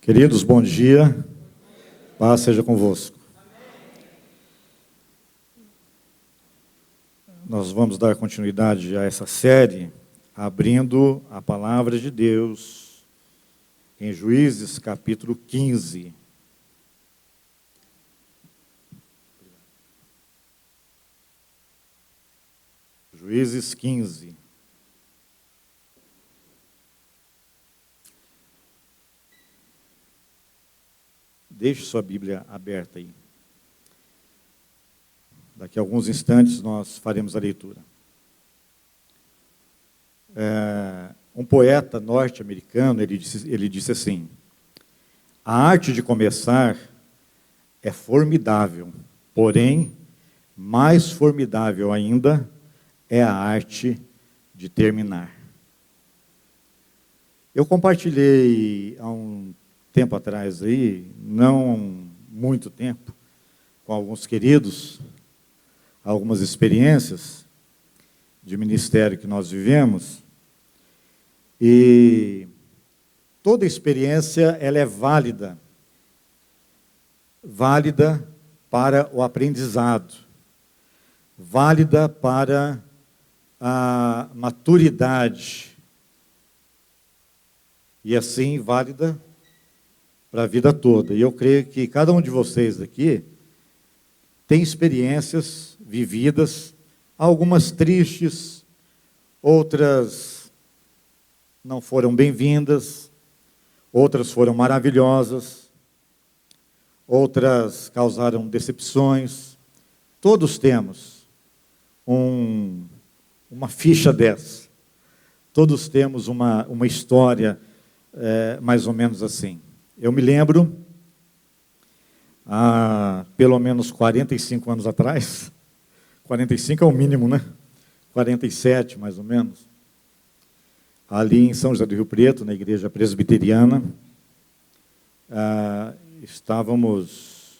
Queridos, bom dia. Paz seja convosco. Nós vamos dar continuidade a essa série, abrindo a palavra de Deus em Juízes, capítulo 15. Juízes 15. Deixe sua Bíblia aberta aí. Daqui a alguns instantes nós faremos a leitura. Um poeta norte-americano, ele disse assim: a arte de começar é formidável, porém, mais formidável ainda é a arte de terminar. Eu compartilhei há um tempo atrás aí, não muito tempo, com alguns queridos, algumas experiências de ministério que nós vivemos, e toda experiência ela é válida para o aprendizado, válida para a maturidade, e assim válida para a vida toda. E eu creio que cada um de vocês aqui tem experiências vividas, algumas tristes, outras não foram bem-vindas, outras foram maravilhosas, outras causaram decepções. Todos temos uma ficha dessa. Todos temos uma história mais ou menos assim. Eu me lembro, há pelo menos 45 anos atrás, 45 é o mínimo, né? 47, mais ou menos, ali em São José do Rio Preto, na igreja presbiteriana, estávamos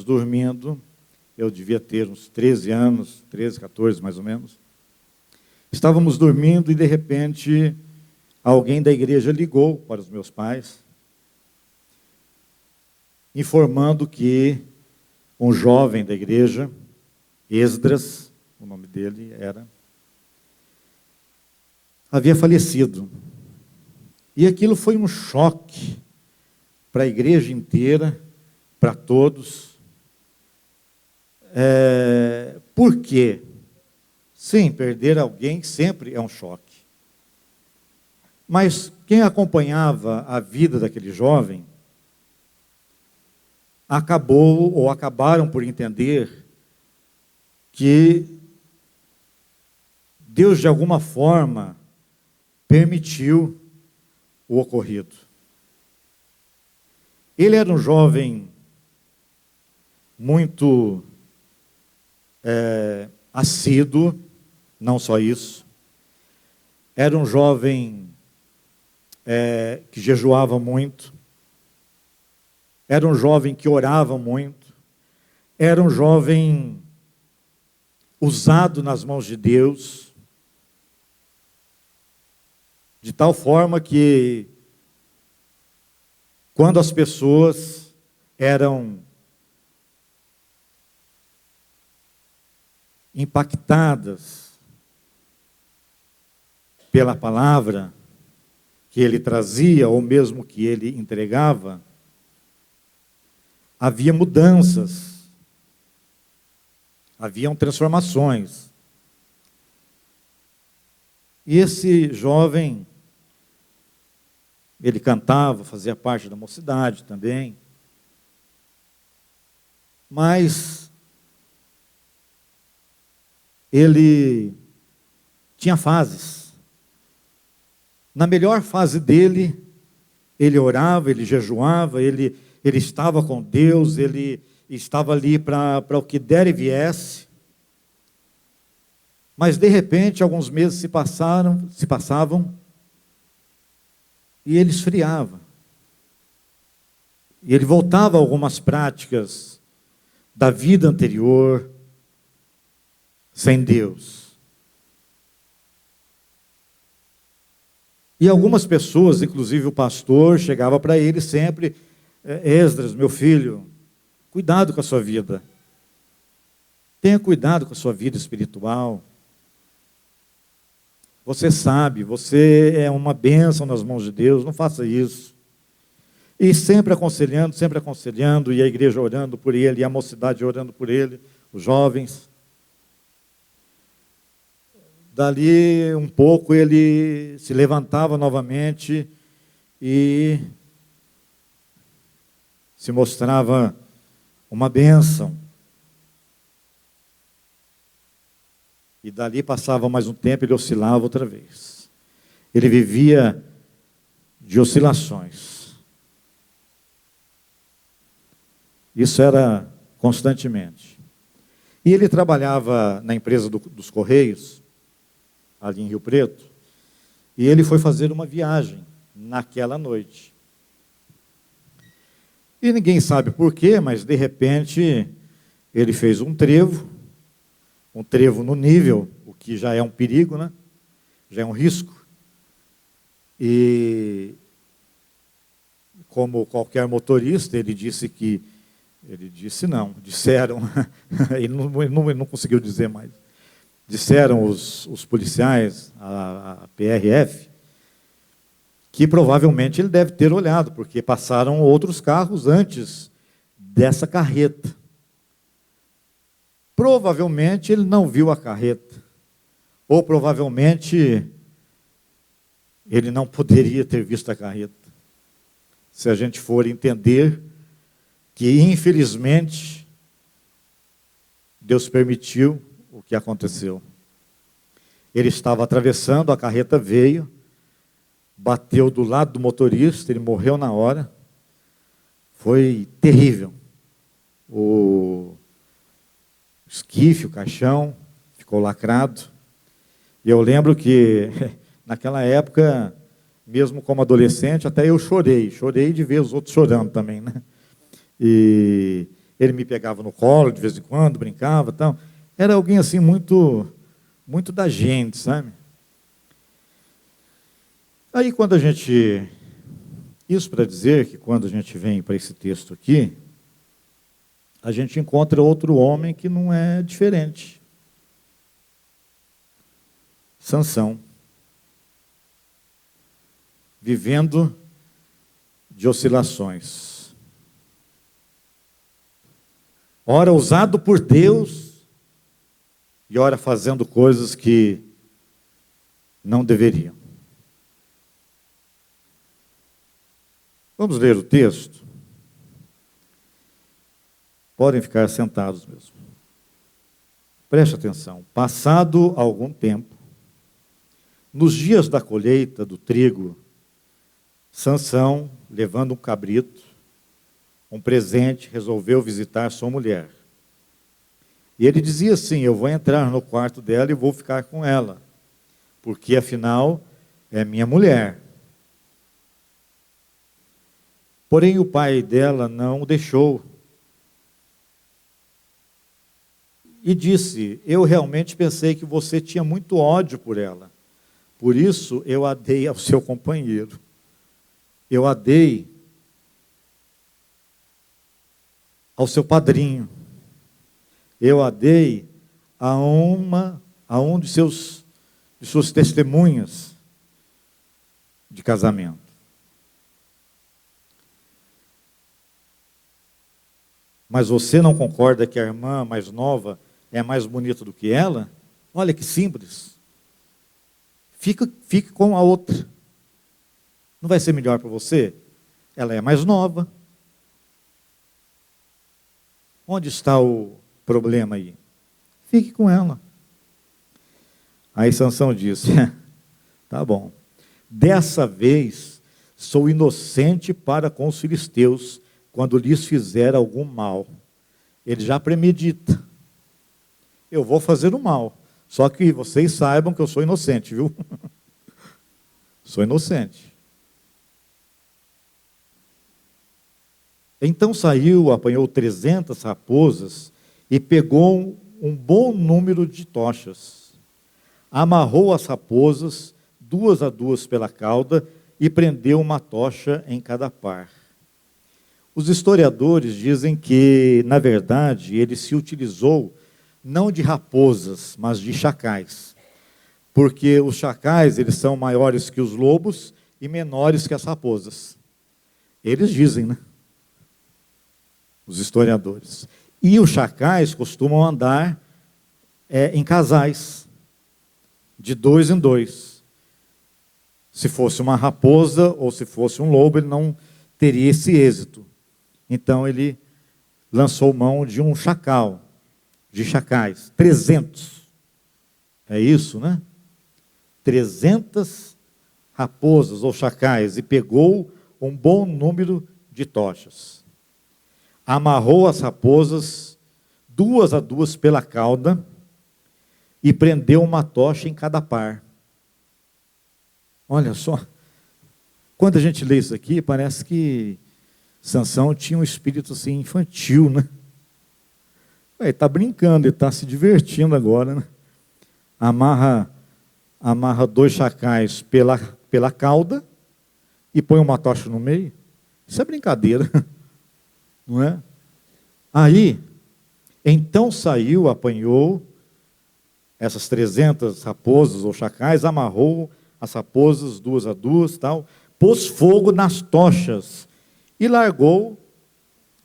dormindo, eu devia ter uns 13 anos, 13, 14 mais ou menos. Estávamos dormindo e, de repente, alguém da igreja ligou para os meus pais, informando que um jovem da igreja, Esdras, o nome dele era, havia falecido. E aquilo foi um choque para a igreja inteira, para todos. Por quê? Sim, perder alguém sempre é um choque. Mas quem acompanhava a vida daquele jovem acabaram por entender que Deus, de alguma forma, permitiu o ocorrido. Ele era um jovem muito assíduo, não só isso, era um jovem que jejuava muito, era um jovem que orava muito, era um jovem usado nas mãos de Deus, de tal forma que, quando as pessoas eram impactadas pela palavra que ele trazia, ou mesmo que ele entregava, havia mudanças, haviam transformações. E esse jovem, ele cantava, fazia parte da mocidade também, mas ele tinha fases. Na melhor fase dele, ele orava, ele jejuava, ele estava com Deus, ele estava ali para o que der e viesse. Mas, de repente, alguns meses se passavam, e ele esfriava. E ele voltava a algumas práticas da vida anterior, sem Deus. E algumas pessoas, inclusive o pastor, chegava para ele sempre: Esdras, meu filho, cuidado com a sua vida. Tenha cuidado com a sua vida espiritual. Você sabe, você é uma bênção nas mãos de Deus, não faça isso. E sempre aconselhando, e a igreja orando por ele, e a mocidade orando por ele, os jovens. Dali um pouco ele se levantava novamente e se mostrava uma bênção. E dali passava mais um tempo, ele oscilava outra vez. Ele vivia de oscilações. Isso era constantemente. E ele trabalhava na empresa dos Correios, ali em Rio Preto, e ele foi fazer uma viagem naquela noite. E ninguém sabe por quê, mas de repente ele fez um trevo no nível, o que já é um perigo, né? Já é um risco. E como qualquer motorista, disseram, ele não conseguiu dizer mais. Disseram os policiais, a PRF, que provavelmente ele deve ter olhado, porque passaram outros carros antes dessa carreta. Provavelmente ele não viu a carreta, ou provavelmente ele não poderia ter visto a carreta. Se a gente for entender que, infelizmente, Deus permitiu o que aconteceu. Ele estava atravessando, a carreta veio, bateu do lado do motorista, ele morreu na hora. Foi terrível. O esquife, o caixão, ficou lacrado. E eu lembro que, naquela época, mesmo como adolescente, até eu chorei de ver os outros chorando também, né? E ele me pegava no colo de vez em quando, brincava e tal. Era alguém assim muito da gente, sabe? Aí quando a gente... Isso para dizer que quando a gente vem para esse texto aqui, a gente encontra outro homem que não é diferente. Sansão. Vivendo de oscilações. Ora usado por Deus e ora fazendo coisas que não deveriam. Vamos ler o texto? Podem ficar sentados mesmo. Preste atenção. Passado algum tempo, nos dias da colheita do trigo, Sansão, levando um cabrito, um presente, resolveu visitar sua mulher. E ele dizia assim: eu vou entrar no quarto dela e vou ficar com ela, porque afinal é minha mulher. Porém o pai dela não o deixou. E disse: eu realmente pensei que você tinha muito ódio por ela. Por isso eu a dei ao seu companheiro. Eu a dei ao seu padrinho. Eu a dei a um de suas testemunhas de casamento. Mas você não concorda que a irmã mais nova é mais bonita do que ela? Olha que simples. Fique com a outra. Não vai ser melhor para você? Ela é mais nova. Onde está o problema aí? Fique com ela. Aí Sansão disse: tá bom. Dessa vez sou inocente para com os filisteus, quando lhes fizer algum mal. Ele já premedita. Eu vou fazer o mal. Só que vocês saibam que eu sou inocente, viu? Sou inocente. Então saiu, apanhou 300 raposas e pegou um bom número de tochas. Amarrou as raposas duas a duas pela cauda, e prendeu uma tocha em cada par. Os historiadores dizem que, na verdade, ele se utilizou não de raposas, mas de chacais. Porque os chacais, eles são maiores que os lobos e menores que as raposas. Eles dizem, né? Os historiadores. E os chacais costumam andar em casais, de dois em dois. Se fosse uma raposa ou se fosse um lobo, ele não teria esse êxito. Então ele lançou mão de um chacal, de chacais, 300. É isso, né? 300 raposas ou chacais, e pegou um bom número de tochas. Amarrou as raposas, duas a duas pela cauda, e prendeu uma tocha em cada par. Olha só, quando a gente lê isso aqui, parece que Sansão tinha um espírito assim infantil, né? Ele está brincando, ele está se divertindo agora, né? Amarra 2 chacais pela cauda e põe uma tocha no meio. Isso é brincadeira, não é? Aí, então saiu, apanhou essas 300 raposas ou chacais, amarrou as raposas duas a duas, tal, pôs fogo nas tochas e largou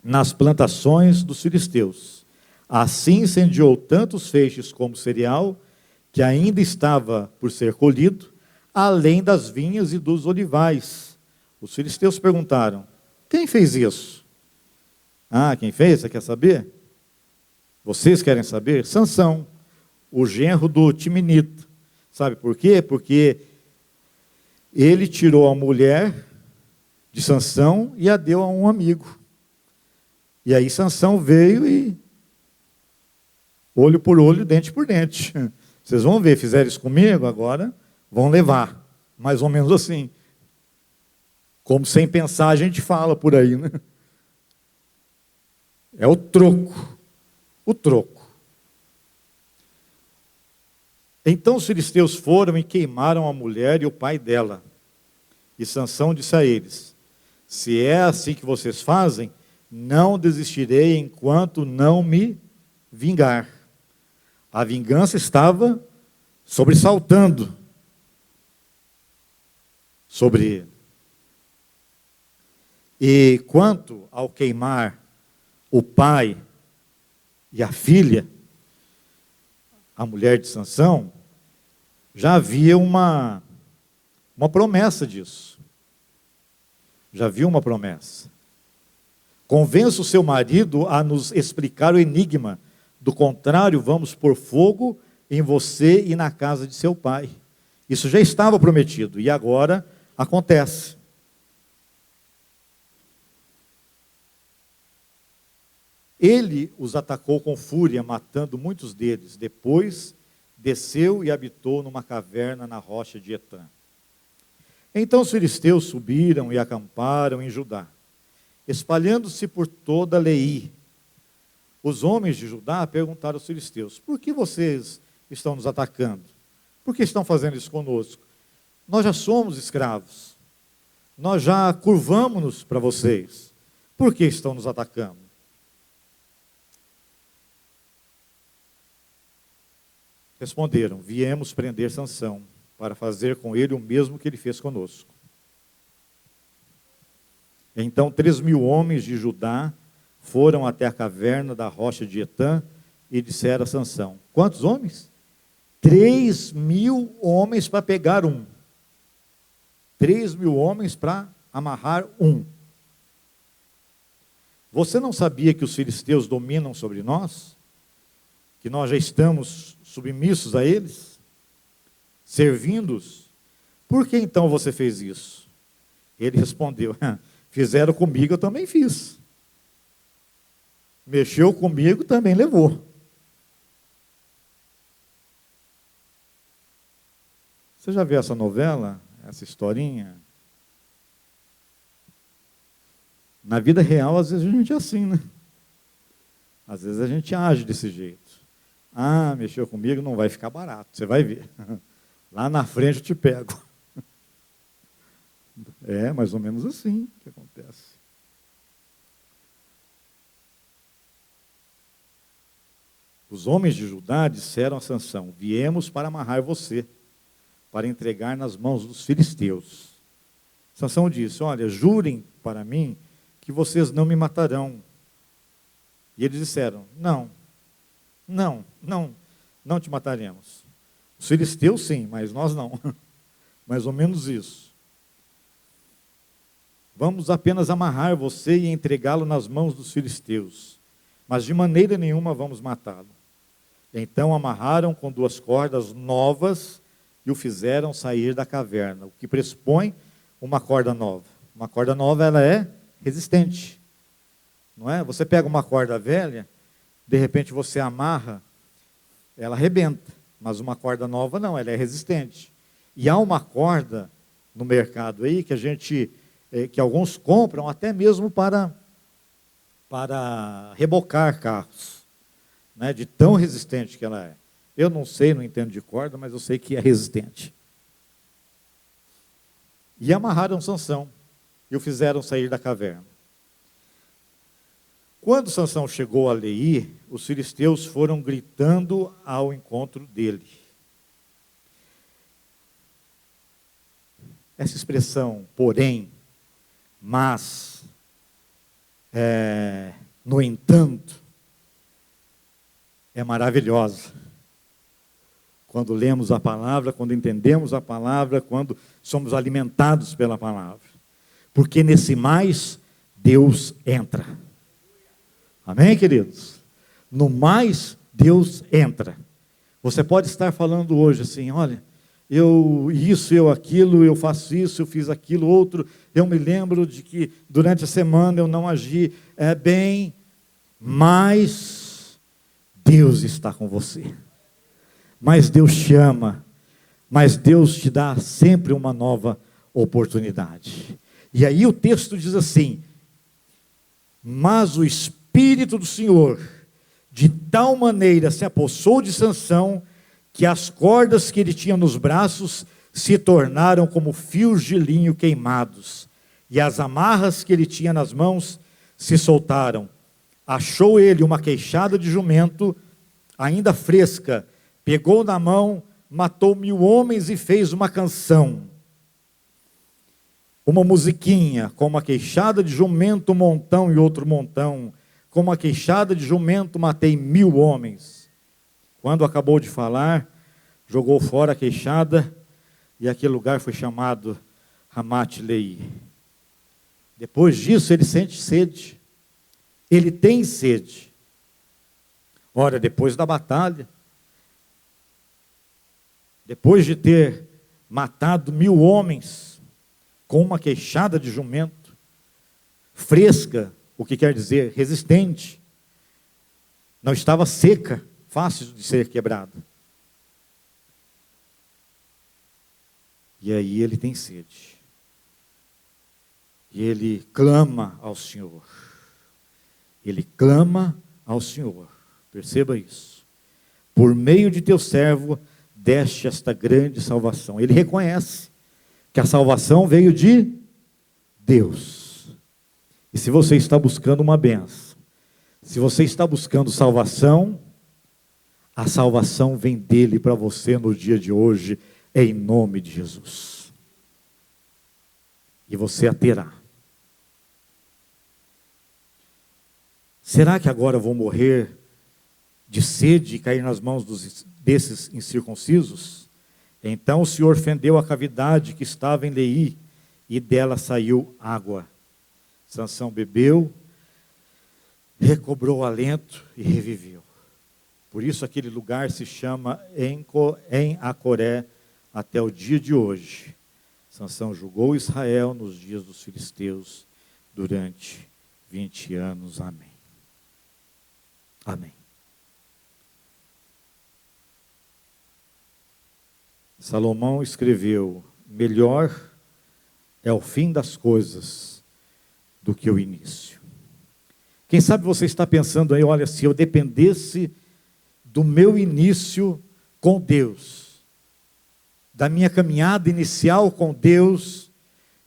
nas plantações dos filisteus. Assim incendiou tanto os feixes como o cereal, que ainda estava por ser colhido, além das vinhas e dos olivais. Os filisteus perguntaram: quem fez isso? Ah, quem fez? Você quer saber? Vocês querem saber? Sansão, o genro do Timinita. Sabe por quê? Porque ele tirou a mulher de Sansão e a deu a um amigo. E aí Sansão veio e olho por olho, dente por dente. Vocês vão ver, fizeram isso comigo, agora vão levar. Mais ou menos assim. Como sem pensar a gente fala por aí, né? É o troco. O troco. Então os filisteus foram e queimaram a mulher e o pai dela. E Sansão disse a eles: se é assim que vocês fazem, não desistirei enquanto não me vingar. A vingança estava sobressaltando sobre ele. E quanto ao queimar o pai e a filha, a mulher de Sansão, já havia uma promessa disso. Já havia uma promessa. Convença o seu marido a nos explicar o enigma. Do contrário, vamos pôr fogo em você e na casa de seu pai. Isso já estava prometido e agora acontece. Ele os atacou com fúria, matando muitos deles. Depois desceu e habitou numa caverna na rocha de Etã. Então os filisteus subiram e acamparam em Judá, espalhando-se por toda Leí. Os homens de Judá perguntaram aos filisteus: por que vocês estão nos atacando? Por que estão fazendo isso conosco? Nós já somos escravos. Nós já curvamos-nos para vocês. Por que estão nos atacando? Responderam: viemos prender Sansão, para fazer com ele o mesmo que ele fez conosco. Então 3.000 homens de Judá foram até a caverna da rocha de Etã e disseram a Sansão: quantos homens? 3.000 homens para pegar um. 3.000 homens para amarrar um. Você não sabia que os filisteus dominam sobre nós? Que nós já estamos submissos a eles? Servindo-os? Por que então você fez isso? Ele respondeu: fizeram comigo, eu também fiz. Mexeu comigo, também levou. Você já viu essa novela, essa historinha? Na vida real, às vezes a gente é assim, né? Às vezes a gente age desse jeito. Ah, mexeu comigo, não vai ficar barato, você vai ver. Lá na frente eu te pego. É mais ou menos assim que acontece. Os homens de Judá disseram a Sansão: viemos para amarrar você, para entregar nas mãos dos filisteus. Sansão disse: olha, jurem para mim que vocês não me matarão. E eles disseram: não te mataremos. Os filisteus sim, mas nós não. Mais ou menos isso. Vamos apenas amarrar você e entregá-lo nas mãos dos filisteus, mas de maneira nenhuma vamos matá-lo. Então amarraram com 2 cordas novas e o fizeram sair da caverna, o que pressupõe uma corda nova. Uma corda nova, ela é resistente, não é? Você pega uma corda velha, de repente você amarra, ela arrebenta, mas uma corda nova não, ela é resistente. E há uma corda no mercado aí que alguns compram até mesmo para rebocar carros, né, de tão resistente que ela é. Eu não sei, não entendo de corda, mas eu sei que é resistente. E amarraram Sansão e o fizeram sair da caverna. Quando Sansão chegou a Leí, os filisteus foram gritando ao encontro dele. Essa expressão, porém, mas, no entanto, é maravilhosa. Quando lemos a palavra, quando entendemos a palavra, quando somos alimentados pela palavra. Porque nesse mais, Deus entra. Amém, queridos? No mais, Deus entra. Você pode estar falando hoje assim: olha, eu aquilo, eu faço isso, eu fiz aquilo, outro. Eu me lembro de que durante a semana eu não agi bem, mas Deus está com você. Mas Deus te ama, mas Deus te dá sempre uma nova oportunidade. E aí o texto diz assim: mas o Espírito do Senhor de tal maneira se apossou de Sansão, que as cordas que ele tinha nos braços se tornaram como fios de linho queimados, e as amarras que ele tinha nas mãos se soltaram. Achou ele uma queixada de jumento, ainda fresca, pegou na mão, matou 1000 homens e fez uma canção. Uma musiquinha, com uma queixada de jumento, um montão e outro montão. Com uma queixada de jumento, matei 1000 homens. Quando acabou de falar, jogou fora a queixada, e aquele lugar foi chamado Ramat-Leí. Depois disso, ele sente sede. Ele tem sede. Ora, depois da batalha, depois de ter matado 1000 homens, com uma queixada de jumento, fresca, o que quer dizer resistente, não estava seca, fácil de ser quebrada. E aí ele tem sede. E ele clama ao Senhor. Ele clama ao Senhor. Perceba isso. Por meio de teu servo, deste esta grande salvação. Ele reconhece que a salvação veio de Deus. E se você está buscando uma bênção, se você está buscando salvação, a salvação vem dele para você no dia de hoje, em nome de Jesus. E você a terá. Será que agora eu vou morrer de sede e cair nas mãos desses incircuncisos? Então o Senhor fendeu a cavidade que estava em Leí, e dela saiu água. Sansão bebeu, recobrou o alento e reviveu. Por isso aquele lugar se chama em Acoré até o dia de hoje. Sansão julgou Israel nos dias dos filisteus durante 20 anos. Amém. Amém. Salomão escreveu: melhor é o fim das coisas do que o início. Quem sabe você está pensando aí: olha, se eu dependesse do meu início com Deus, da minha caminhada inicial com Deus,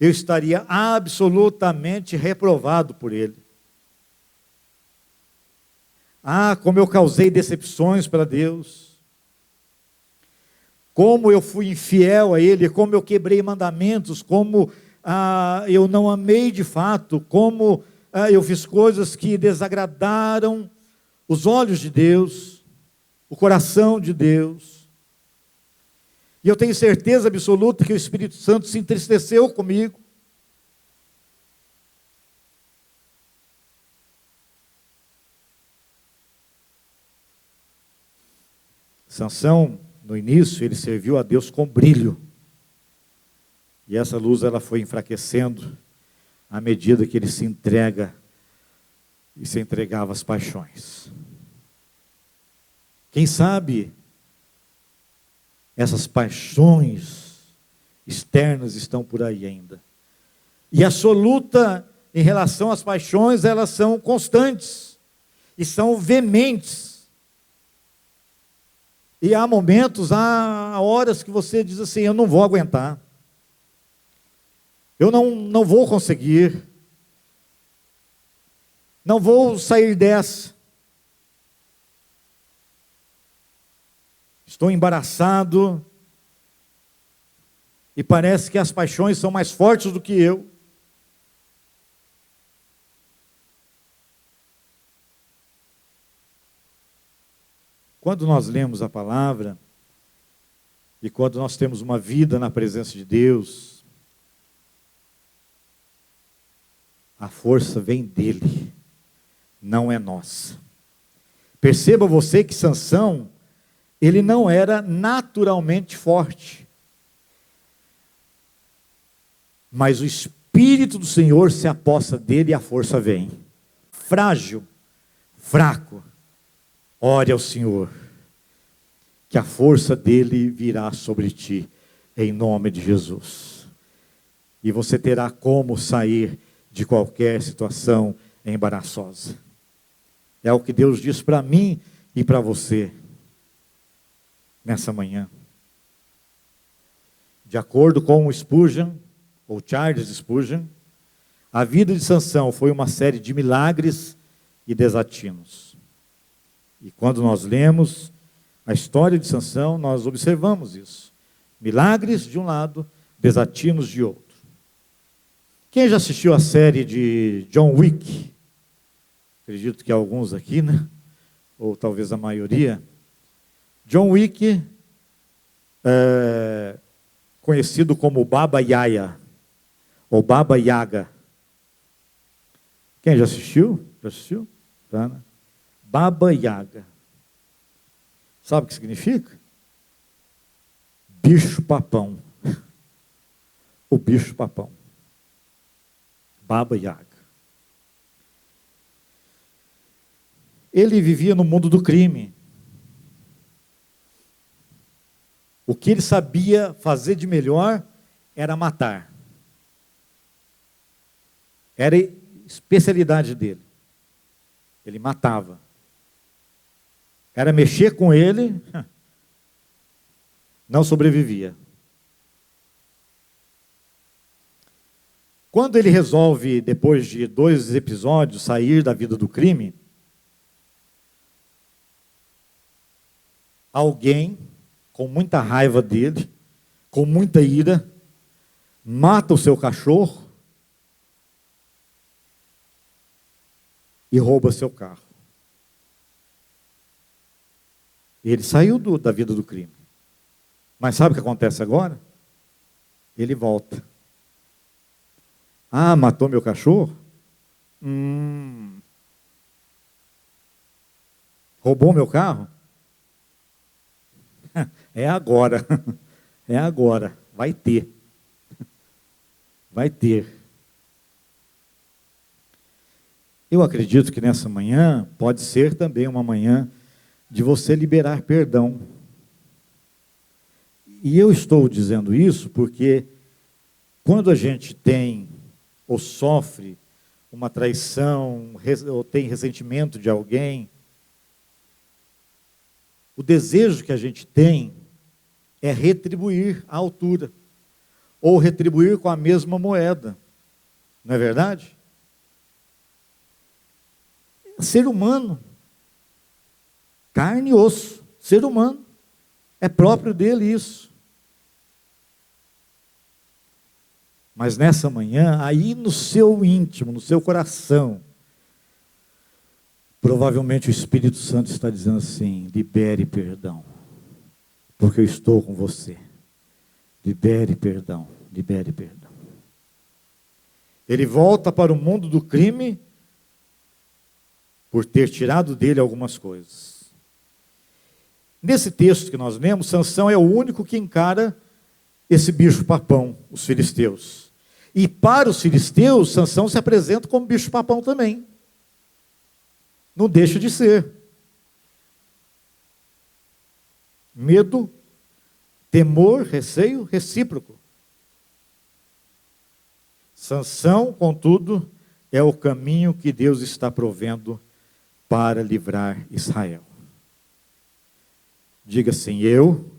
eu estaria absolutamente reprovado por ele. Ah, como eu causei decepções para Deus. Como eu fui infiel a Ele, como eu quebrei mandamentos, como eu não amei de fato, como eu fiz coisas que desagradaram os olhos de Deus, o coração de Deus. E eu tenho certeza absoluta que o Espírito Santo se entristeceu comigo. Sansão, no início, ele serviu a Deus com brilho. E essa luz ela foi enfraquecendo à medida que ele se entrega e se entregava às paixões. Quem sabe essas paixões externas estão por aí ainda. E a sua luta em relação às paixões, elas são constantes e são veementes. E há momentos, há horas que você diz assim, eu não vou aguentar. Eu não vou conseguir. Não vou sair dessa. Estou embaraçado. E parece que as paixões são mais fortes do que eu. Quando nós lemos a palavra, e quando nós temos uma vida na presença de Deus, a força vem dele, não é nossa. Perceba você que Sansão, ele não era naturalmente forte. Mas o Espírito do Senhor se apossa dele e a força vem. Frágil, fraco, ore ao Senhor, que a força dele virá sobre ti, em nome de Jesus. E você terá como sair de qualquer situação embaraçosa. É o que Deus diz para mim e para você, nessa manhã. De acordo com o Spurgeon, ou Charles Spurgeon, a vida de Sansão foi uma série de milagres e desatinos. E quando nós lemos a história de Sansão, nós observamos isso. Milagres de um lado, desatinos de outro. Quem já assistiu a série de John Wick? Acredito que alguns aqui, né? Ou talvez a maioria. John Wick, conhecido como Baba Yaga, ou Baba Yaga. Quem já assistiu? Já assistiu? Tá, né? Baba Yaga. Sabe o que significa? Bicho papão. O bicho papão. Baba Yaga. Ele vivia no mundo do crime. O que ele sabia fazer de melhor era matar. Era a especialidade dele. Ele matava. Era mexer com ele, não sobrevivia. Quando ele resolve, depois de 2 episódios, sair da vida do crime, alguém, com muita raiva dele, com muita ira, mata o seu cachorro e rouba seu carro. Ele saiu da vida do crime. Mas sabe o que acontece agora? Ele volta. Ah, matou meu cachorro? Roubou meu carro? É agora. É agora. Vai ter. Vai ter. Eu acredito que nessa manhã pode ser também uma manhã de você liberar perdão. E eu estou dizendo isso porque quando a gente tem ou sofre uma traição, ou tem ressentimento de alguém, o desejo que a gente tem é retribuir à altura. ou retribuir com a mesma moeda. Não é verdade? Ser humano, carne e osso, ser humano, é próprio dele isso. Mas nessa manhã, aí no seu íntimo, no seu coração, provavelmente o Espírito Santo está dizendo assim: libere perdão, porque eu estou com você. Libere perdão, libere perdão. Ele volta para o mundo do crime por ter tirado dele algumas coisas. Nesse texto que nós lemos, Sansão é o único que encara esse bicho-papão, os filisteus. E para os filisteus, Sansão se apresenta como bicho-papão também. Não deixa de ser. Medo, temor, receio, recíproco. Sansão, contudo, é o caminho que Deus está provendo para livrar Israel. Diga assim: eu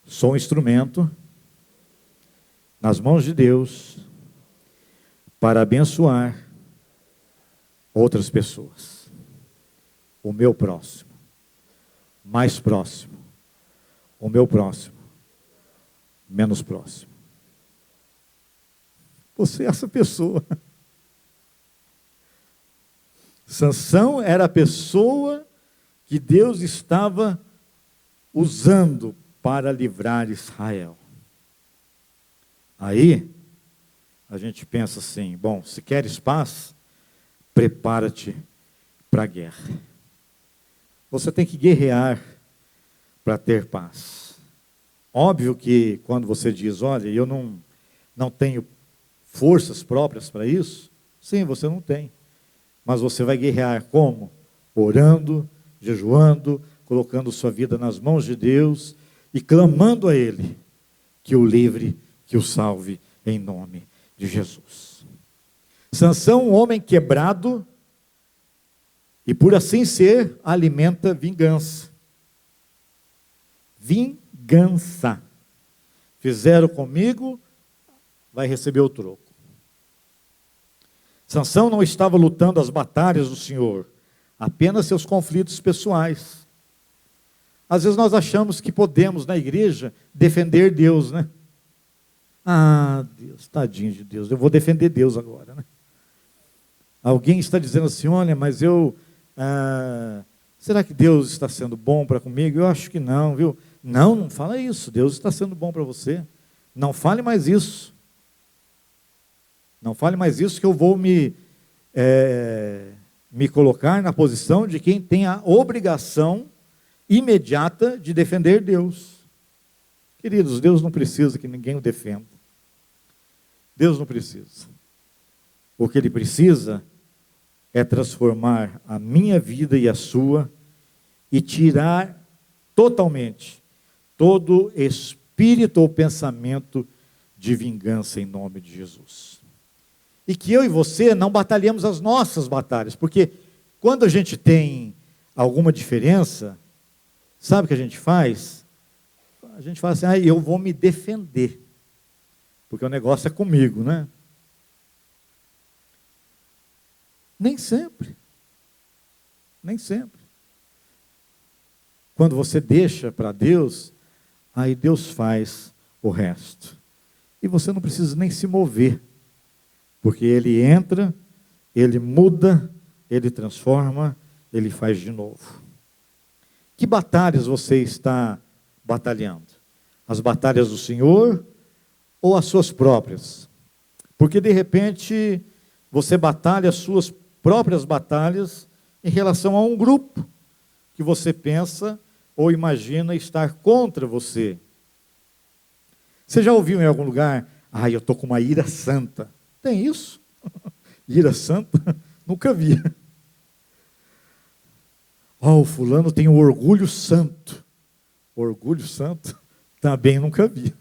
sou um instrumento nas mãos de Deus para abençoar outras pessoas. O meu próximo, mais próximo, o meu próximo, menos próximo. Você é essa pessoa. Sansão era a pessoa que Deus estava usando para livrar Israel. Aí, a gente pensa assim: bom, se queres paz, prepara-te para a guerra. Você tem que guerrear para ter paz. Óbvio que quando você diz: olha, eu não tenho forças próprias para isso, sim, você não tem. Mas você vai guerrear como? Orando, jejuando, colocando sua vida nas mãos de Deus e clamando a Ele que o livre, que o salve em nome de Jesus. Sansão, um homem quebrado, e por assim ser, alimenta vingança. Vingança. Fizeram comigo, vai receber o troco. Sansão não estava lutando as batalhas do Senhor, apenas seus conflitos pessoais. Às vezes nós achamos que podemos, na igreja, defender Deus, né? Ah, Deus, tadinho de Deus, eu vou defender Deus agora, né? Alguém está dizendo assim: olha, mas será que Deus está sendo bom para comigo? Eu acho que não, viu? Não, não fala isso, Deus está sendo bom para você. Não fale mais isso. Não fale mais isso, que eu vou me colocar na posição de quem tem a obrigação imediata de defender Deus. Queridos, Deus não precisa que ninguém o defenda. Deus não precisa. O que Ele precisa é transformar a minha vida e a sua e tirar totalmente todo espírito ou pensamento de vingança em nome de Jesus. E que eu e você não batalhemos as nossas batalhas, porque quando a gente tem alguma diferença, sabe o que a gente faz? A gente fala assim: eu vou me defender, porque o negócio é comigo, né? Nem sempre. Nem sempre. Quando você deixa para Deus, aí Deus faz o resto. E você não precisa nem se mover, porque Ele entra, Ele muda, Ele transforma, Ele faz de novo. Que batalhas você está batalhando? As batalhas do Senhor ou as suas próprias? Porque de repente você batalha as suas próprias batalhas em relação a um grupo que você pensa ou imagina estar contra você. Você já ouviu em algum lugar: eu estou com uma ira santa? Tem isso? Ira santa? Nunca vi. O fulano tem um orgulho santo. Orgulho santo? Também nunca vi.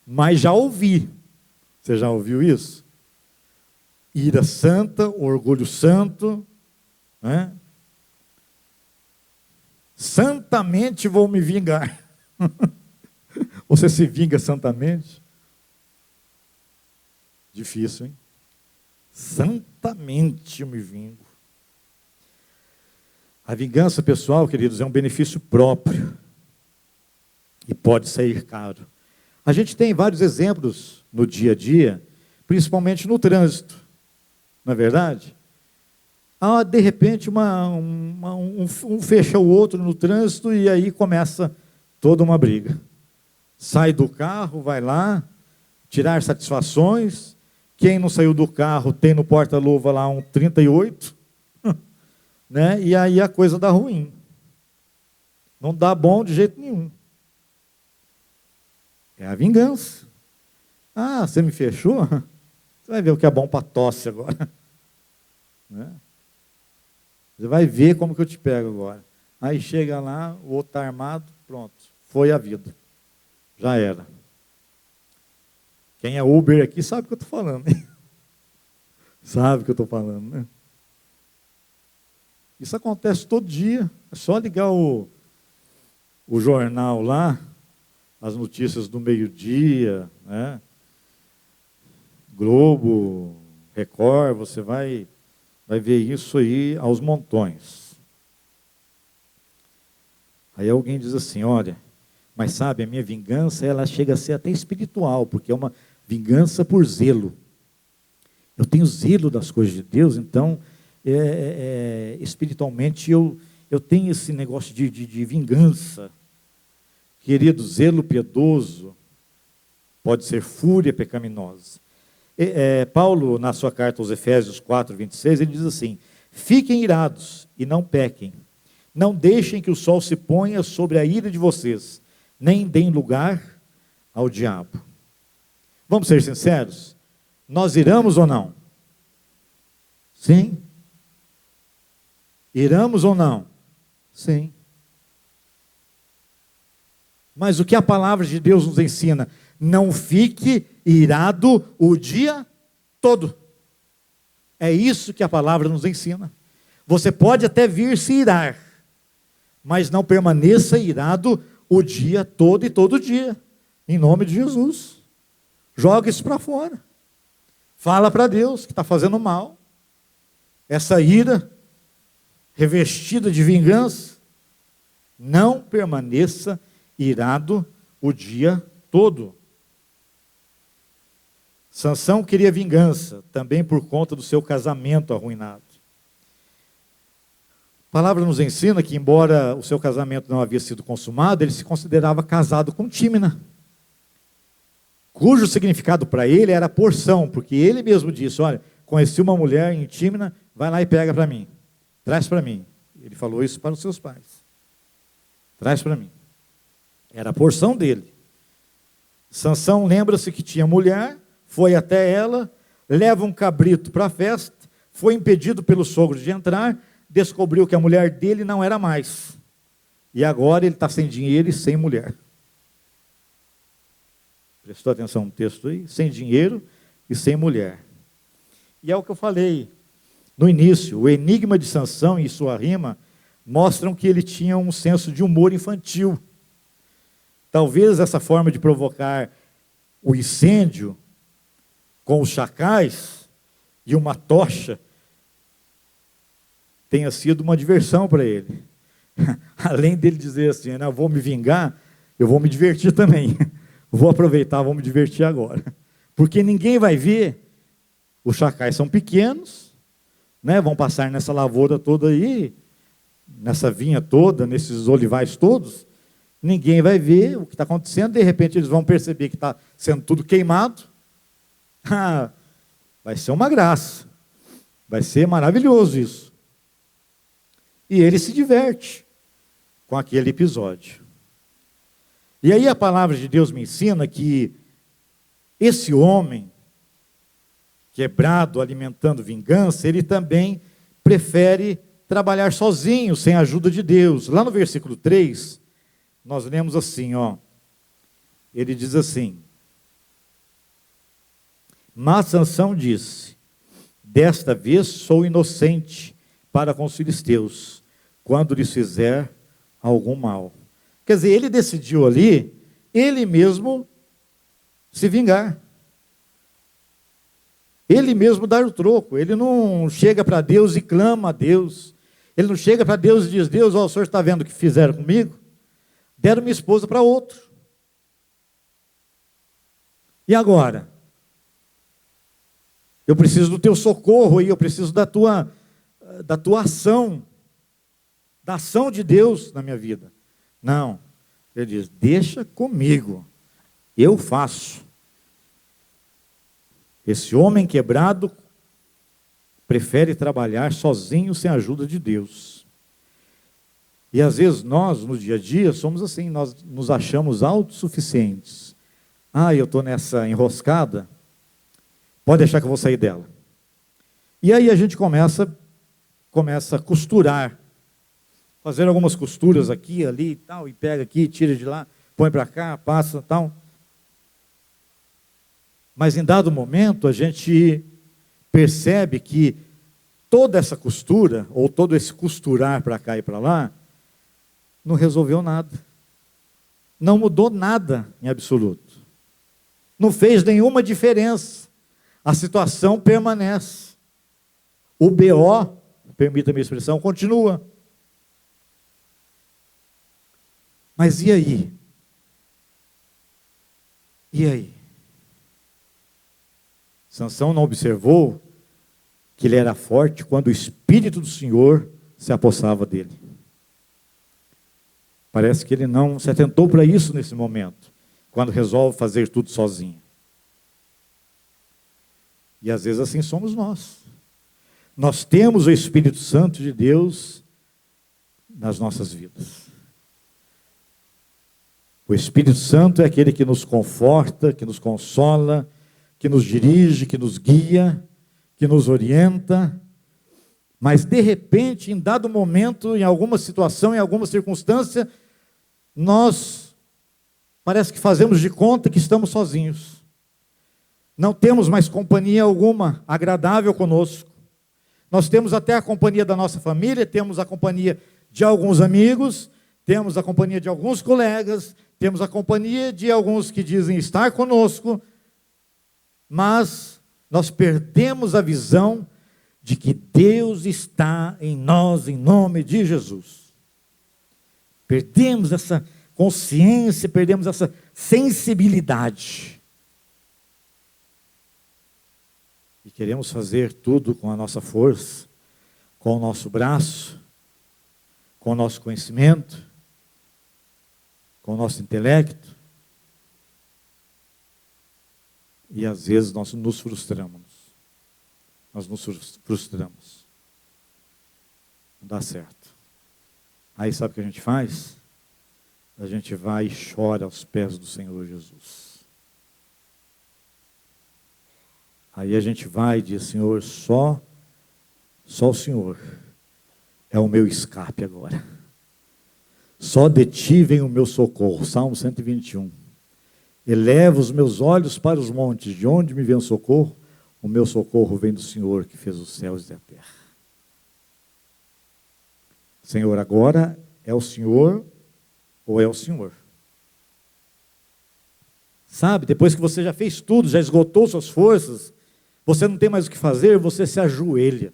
Mas já ouvi. Você já ouviu isso? Ira santa, orgulho santo, né? Santamente vou me vingar. Você se vinga santamente? Difícil, hein? Santamente eu me vingo. A vingança pessoal, queridos, é um benefício próprio e pode sair caro. A gente tem vários exemplos no dia a dia, principalmente no trânsito, não é verdade? De repente, um fecha o outro no trânsito e aí começa toda uma briga. Sai do carro, vai lá, tirar satisfações. Quem não saiu do carro tem no porta-luva lá um 38, né? E aí a coisa dá ruim. Não dá bom de jeito nenhum. É a vingança. Você me fechou? Você vai ver o que é bom para tosse agora. Né? Você vai ver como que eu te pego agora. Aí chega lá, o outro está armado, pronto, foi a vida. Já era. Quem é Uber aqui sabe o que eu estou falando, né? Sabe o que eu estou falando, né? Isso acontece todo dia. É só ligar o jornal lá, as notícias do meio-dia, né? Globo, Record, você vai ver isso aí aos montões. Aí alguém diz assim, olha, mas sabe, a minha vingança, ela chega a ser até espiritual, porque é uma vingança por zelo. Eu tenho zelo das coisas de Deus, então, espiritualmente, eu tenho esse negócio de vingança. Querido, zelo piedoso pode ser fúria pecaminosa. Paulo, na sua carta aos Efésios 4, 26, ele diz assim, fiquem irados e não pequem. Não deixem que o sol se ponha sobre a ira de vocês, nem deem lugar ao diabo. Vamos ser sinceros? Nós iramos ou não? Sim. Iramos ou não? Sim. Mas o que a palavra de Deus nos ensina? Não fique irado o dia todo. É isso que a palavra nos ensina. Você pode até vir se irar, mas não permaneça irado o dia todo e todo dia. Em nome de Jesus. Joga isso para fora. Fala para Deus que está fazendo mal. Essa ira revestida de vingança. Não permaneça irado o dia todo. Sansão queria vingança, também por conta do seu casamento arruinado. A palavra nos ensina que, embora o seu casamento não havia sido consumado, ele se considerava casado com Tímina, cujo significado para ele era porção, porque ele mesmo disse, olha, conheci uma mulher em Tímina, vai lá e pega para mim, traz para mim. Ele falou isso para os seus pais. Traz para mim. Era a porção dele. Sansão lembra-se que tinha mulher, foi até ela, leva um cabrito para a festa, foi impedido pelo sogro de entrar, descobriu que a mulher dele não era mais. E agora ele está sem dinheiro e sem mulher. Prestou atenção no texto aí? Sem dinheiro e sem mulher. E é o que eu falei no início, o enigma de Sansão e sua rima mostram que ele tinha um senso de humor infantil. Talvez essa forma de provocar o incêndio com os chacais e uma tocha tenha sido uma diversão para ele. Além dele dizer assim, eu vou me vingar, eu vou me divertir também. Vou aproveitar, vou me divertir agora. Porque ninguém vai ver, os chacais são pequenos, né? Vão passar nessa lavoura toda aí, nessa vinha toda, nesses olivais todos, ninguém vai ver o que está acontecendo, de repente eles vão perceber que está sendo tudo queimado. Vai ser uma graça, vai ser maravilhoso isso. E ele se diverte com aquele episódio. E aí a palavra de Deus me ensina que esse homem, quebrado, alimentando vingança, ele também prefere trabalhar sozinho, sem a ajuda de Deus. Lá no versículo 3, nós lemos assim, ele diz assim, mas Sansão disse, desta vez sou inocente para com os filisteus, quando lhes fizer algum mal. Quer dizer, ele decidiu ali, ele mesmo se vingar. Ele mesmo dar o troco. Ele não chega para Deus e clama a Deus. Ele não chega para Deus e diz: Deus, ó, o senhor está vendo o que fizeram comigo? Deram minha esposa para outro. E agora? Eu preciso do teu socorro aí, eu preciso da tua ação, da ação de Deus na minha vida. Não, ele diz: deixa comigo, eu faço. Esse homem quebrado prefere trabalhar sozinho, sem a ajuda de Deus. E às vezes nós, no dia a dia, somos assim, nós nos achamos autossuficientes. Eu estou nessa enroscada, pode deixar que eu vou sair dela. E aí a gente começa a costurar, fazer algumas costuras aqui, ali e tal, e pega aqui, tira de lá, põe para cá, passa e tal. Mas em dado momento a gente percebe que toda essa costura, ou todo esse costurar para cá e para lá, não resolveu nada. Não mudou nada em absoluto. Não fez nenhuma diferença. A situação permanece. O BO, permita-me a expressão, continua. Mas e aí? E aí? Sansão não observou que ele era forte quando o Espírito do Senhor se apossava dele. Parece que ele não se atentou para isso nesse momento, quando resolve fazer tudo sozinho. E às vezes assim somos nós. Nós temos o Espírito Santo de Deus nas nossas vidas. O Espírito Santo é aquele que nos conforta, que nos consola, que nos dirige, que nos guia, que nos orienta, mas de repente, em dado momento, em alguma situação, em alguma circunstância, nós parece que fazemos de conta que estamos sozinhos. Não temos mais companhia alguma agradável conosco. Nós temos até a companhia da nossa família, temos a companhia de alguns amigos, temos a companhia de alguns colegas, temos a companhia de alguns que dizem estar conosco, mas nós perdemos a visão de que Deus está em nós, em nome de Jesus. Perdemos essa consciência, perdemos essa sensibilidade. E queremos fazer tudo com a nossa força, com o nosso braço, com o nosso conhecimento, com o nosso intelecto. E às vezes nós nos frustramos. Nós nos frustramos. Não dá certo. Aí sabe o que a gente faz? A gente vai e chora aos pés do Senhor Jesus. Aí a gente vai e diz: Senhor, só o Senhor é o meu escape agora. Só de ti vem o meu socorro. Salmo 121. Eleva os meus olhos para os montes, de onde me vem o socorro? O meu socorro vem do Senhor que fez os céus e a terra. Senhor, agora é o Senhor ou é o Senhor? Sabe, depois que você já fez tudo, já esgotou suas forças, você não tem mais o que fazer, você se ajoelha,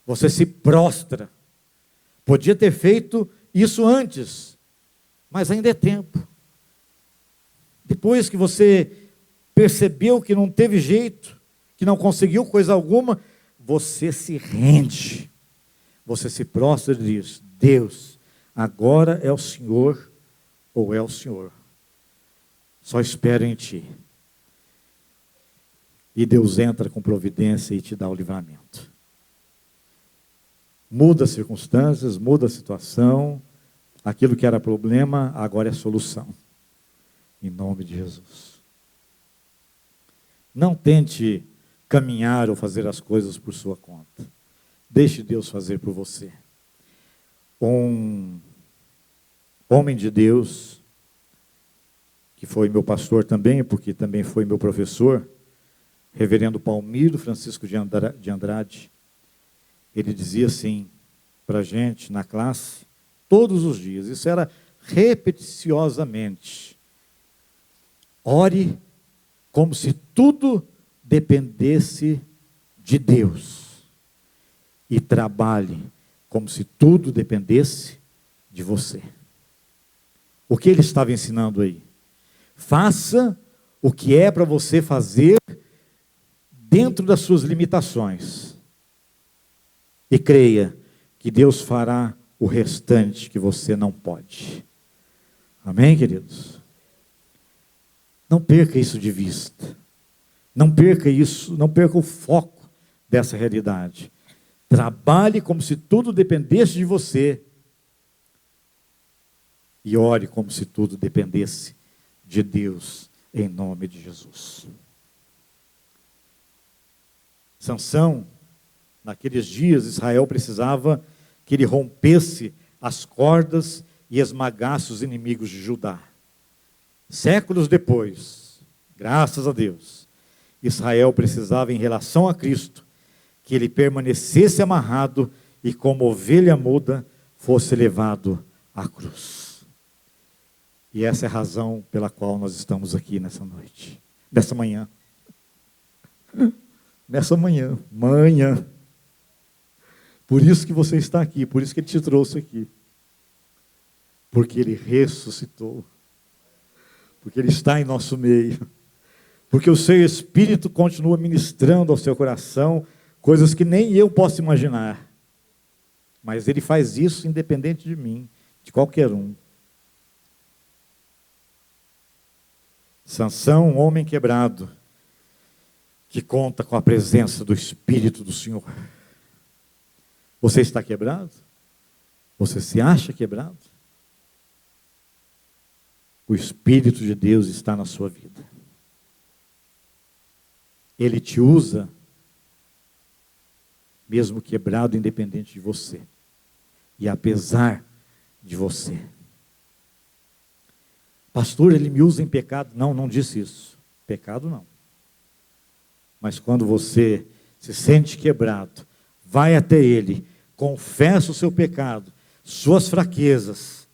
você se prostra. Podia ter feito isso antes, mas ainda é tempo. Depois que você percebeu que não teve jeito, que não conseguiu coisa alguma, você se rende. Você se prostra e diz: Deus, agora é o Senhor ou é o Senhor. Só espero em Ti. E Deus entra com providência e te dá o livramento. Muda as circunstâncias, muda a situação. Aquilo que era problema, agora é solução. Em nome de Jesus. Não tente caminhar ou fazer as coisas por sua conta. Deixe Deus fazer por você. Um homem de Deus, que foi meu pastor também, porque também foi meu professor, reverendo Palmiro Francisco de Andrade, ele dizia assim para a gente na classe, todos os dias, isso era repeticiosamente. Ore como se tudo dependesse de Deus. E trabalhe como se tudo dependesse de você. O que ele estava ensinando aí? Faça o que é para você fazer dentro das suas limitações. E creia que Deus fará o restante que você não pode. Amém, queridos? Não perca isso de vista. Não perca isso, não perca o foco dessa realidade. Trabalhe como se tudo dependesse de você. E ore como se tudo dependesse de Deus, em nome de Jesus. Sansão, naqueles dias, Israel precisava que ele rompesse as cordas e esmagasse os inimigos de Judá. Séculos depois, graças a Deus, Israel precisava, em relação a Cristo, que ele permanecesse amarrado e como ovelha muda fosse levado à cruz. E essa é a razão pela qual nós estamos aqui nessa noite, nessa manhã. Nessa manhã. Por isso que você está aqui, por isso que ele te trouxe aqui. Porque ele ressuscitou. Porque ele está em nosso meio. Porque o seu Espírito continua ministrando ao seu coração coisas que nem eu posso imaginar. Mas ele faz isso independente de mim, de qualquer um. Sansão, um homem quebrado, que conta com a presença do Espírito do Senhor. Você está quebrado? Você se acha quebrado? O Espírito de Deus está na sua vida. Ele te usa, mesmo quebrado, independente de você. E apesar de você. Pastor, ele me usa em pecado. Não, não disse isso. Pecado não. Mas quando você se sente quebrado, vai até ele, confessa o seu pecado, suas fraquezas,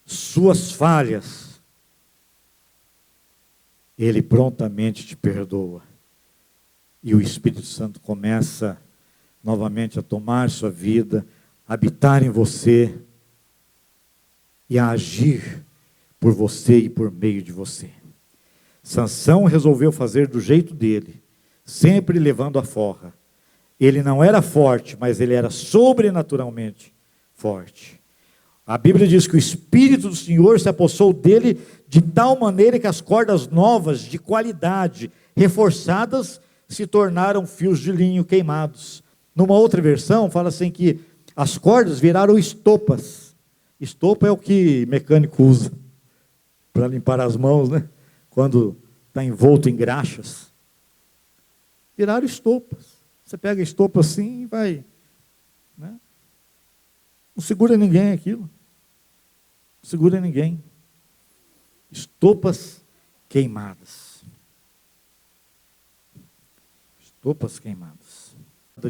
suas falhas, ele prontamente te perdoa. E o Espírito Santo começa novamente a tomar sua vida, habitar em você e a agir por você e por meio de você. Sansão resolveu fazer do jeito dele, sempre levando a forra. Ele não era forte, mas ele era sobrenaturalmente forte. A Bíblia diz que o Espírito do Senhor se apossou dele de tal maneira que as cordas novas, de qualidade, reforçadas, se tornaram fios de linho queimados. Numa outra versão, fala assim que as cordas viraram estopas. Estopa é o que mecânico usa para limpar as mãos, né? Quando está envolto em graxas. Viraram estopas. Você pega a estopa assim e vai, né? Não segura ninguém aquilo. Não segura ninguém. Estopas queimadas. Estopas queimadas.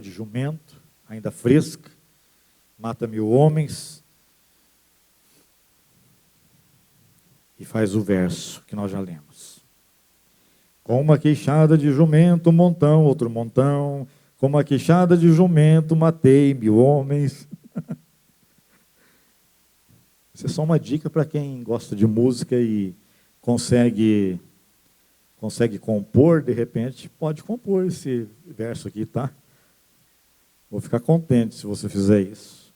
De jumento, ainda fresca, mata 1000 homens. E faz o verso que nós já lemos. Com uma queixada de jumento, um montão, outro montão. Com uma queixada de jumento, matei 1000 homens. Isso é só uma dica para quem gosta de música e consegue compor, de repente, pode compor esse verso aqui, tá? Vou ficar contente se você fizer isso.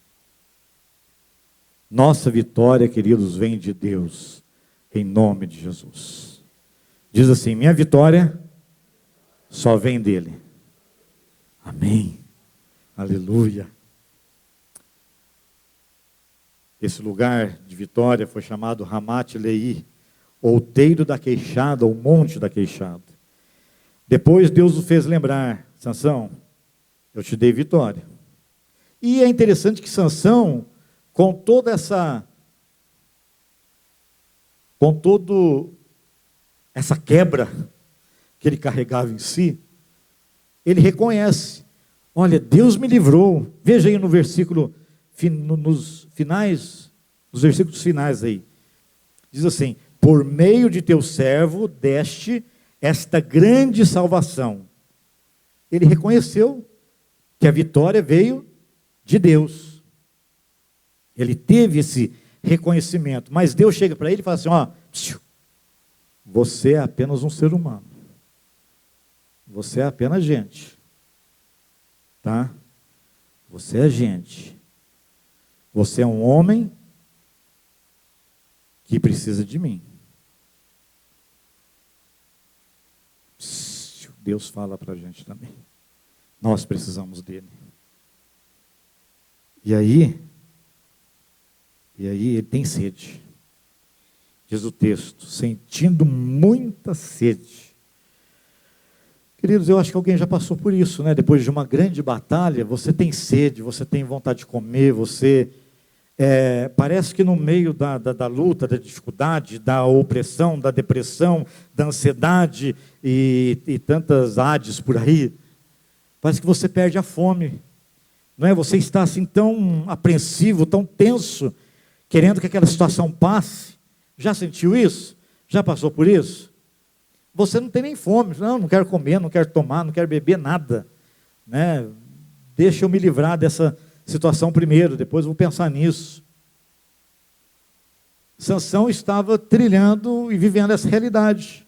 Nossa vitória, queridos, vem de Deus. Em nome de Jesus. Diz assim, minha vitória só vem dele. Amém. Aleluia. Esse lugar de vitória foi chamado Ramat Lehi, outeiro da queixada, o monte da queixada. Depois Deus o fez lembrar, Sansão, eu te dei vitória. E é interessante que Sansão, com toda essa quebra que ele carregava em si, ele reconhece, olha, Deus me livrou. Veja aí no versículo, nos versículos finais aí, Diz assim: por meio de teu servo deste esta grande salvação. Ele reconheceu que a vitória veio de Deus. Ele teve esse reconhecimento, mas Deus chega para ele e fala assim: ó, você é apenas um ser humano. Você é apenas gente. Tá? Você é gente. Você é um homem que precisa de mim. Deus fala para a gente também. Nós precisamos dele. E aí ele tem sede. Diz o texto, sentindo muita sede. Queridos, eu acho que alguém já passou por isso, né? Depois de uma grande batalha, você tem sede, você tem vontade de comer, parece que no meio da luta, da dificuldade, da opressão, da depressão, da ansiedade e tantas ades por aí, parece que você perde a fome, não é? Você está assim tão apreensivo, tão tenso, querendo que aquela situação passe. Já sentiu isso? Já passou por isso? Você não tem nem fome, não quero comer, não quero tomar, não quero beber nada, né? Deixa eu me livrar dessa situação primeiro, depois vou pensar nisso. Sansão estava trilhando e vivendo essa realidade,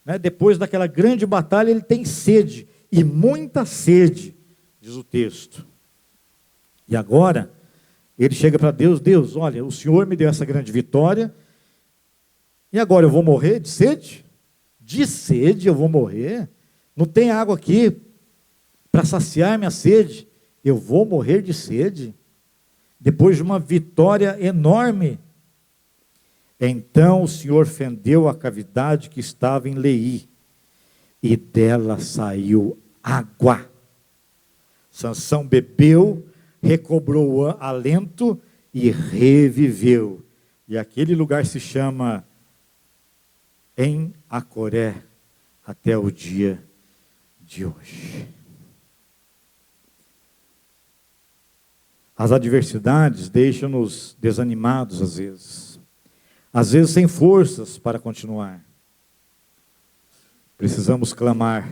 né? Depois daquela grande batalha, ele tem sede, e muita sede, diz o texto. E agora, ele chega para Deus: Deus, olha, o Senhor me deu essa grande vitória, e agora eu vou morrer de sede? De sede eu vou morrer? Não tem água aqui para saciar minha sede? Eu vou morrer de sede? Depois de uma vitória enorme. Então o Senhor fendeu a cavidade que estava em Leí, e dela saiu água. Sansão bebeu, recobrou o alento e reviveu. E aquele lugar se chama Em Acoré até o dia de hoje. As adversidades deixam-nos desanimados às vezes sem forças para continuar. Precisamos clamar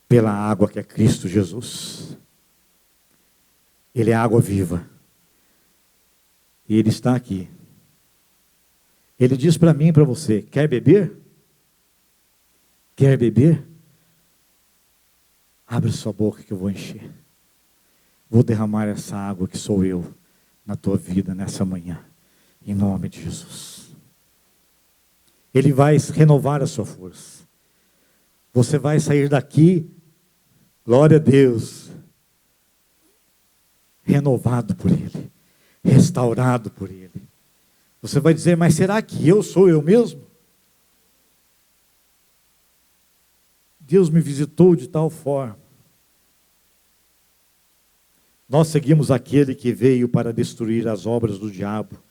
pela água que é Cristo Jesus. Ele é água viva. E Ele está aqui. Ele diz para mim e para você: quer beber? Quer beber? Abre sua boca que eu vou encher. Vou derramar essa água que sou eu na tua vida nessa manhã, em nome de Jesus. Ele vai renovar a sua força. Você vai sair daqui, glória a Deus, renovado por Ele, restaurado por Ele. Você vai dizer: mas será que eu sou eu mesmo? Deus me visitou de tal forma. Nós seguimos aquele que veio para destruir as obras do diabo,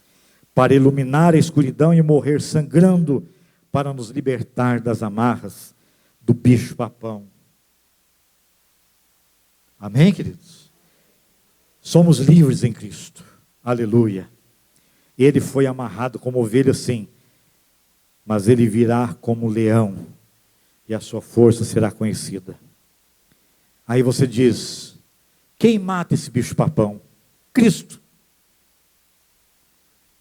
para iluminar a escuridão e morrer sangrando, para nos libertar das amarras do bicho-papão. Amém, queridos? Somos livres em Cristo. Aleluia. Ele foi amarrado como ovelha, sim, mas ele virá como leão, e a sua força será conhecida. Aí você diz: quem mata esse bicho-papão? Cristo.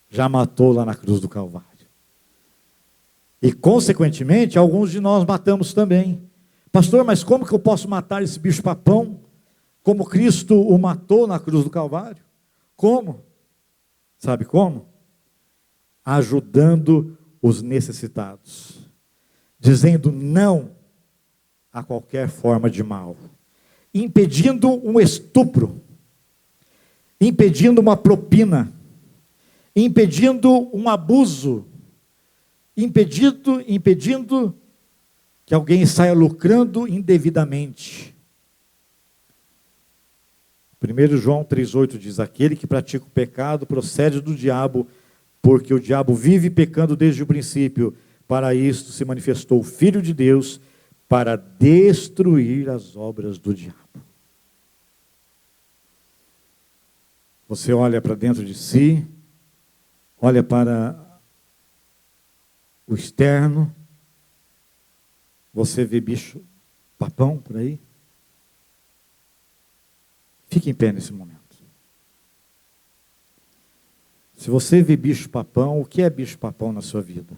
Já matou lá na cruz do Calvário. E consequentemente, alguns de nós matamos também. Pastor, mas como que eu posso matar esse bicho-papão como Cristo o matou na cruz do Calvário? Como? Sabe como? Ajudando os necessitados, dizendo não a qualquer forma de mal, impedindo um estupro, impedindo uma propina, impedindo um abuso, impedindo que alguém saia lucrando indevidamente. 1 João 3,8 diz: aquele que pratica o pecado procede do diabo, porque o diabo vive pecando desde o princípio. Para isto se manifestou o Filho de Deus, para destruir as obras do diabo. Você olha para dentro de si, olha para o externo. Você vê bicho papão por aí? Fique em pé nesse momento. Se você vê bicho papão, o que é bicho papão na sua vida?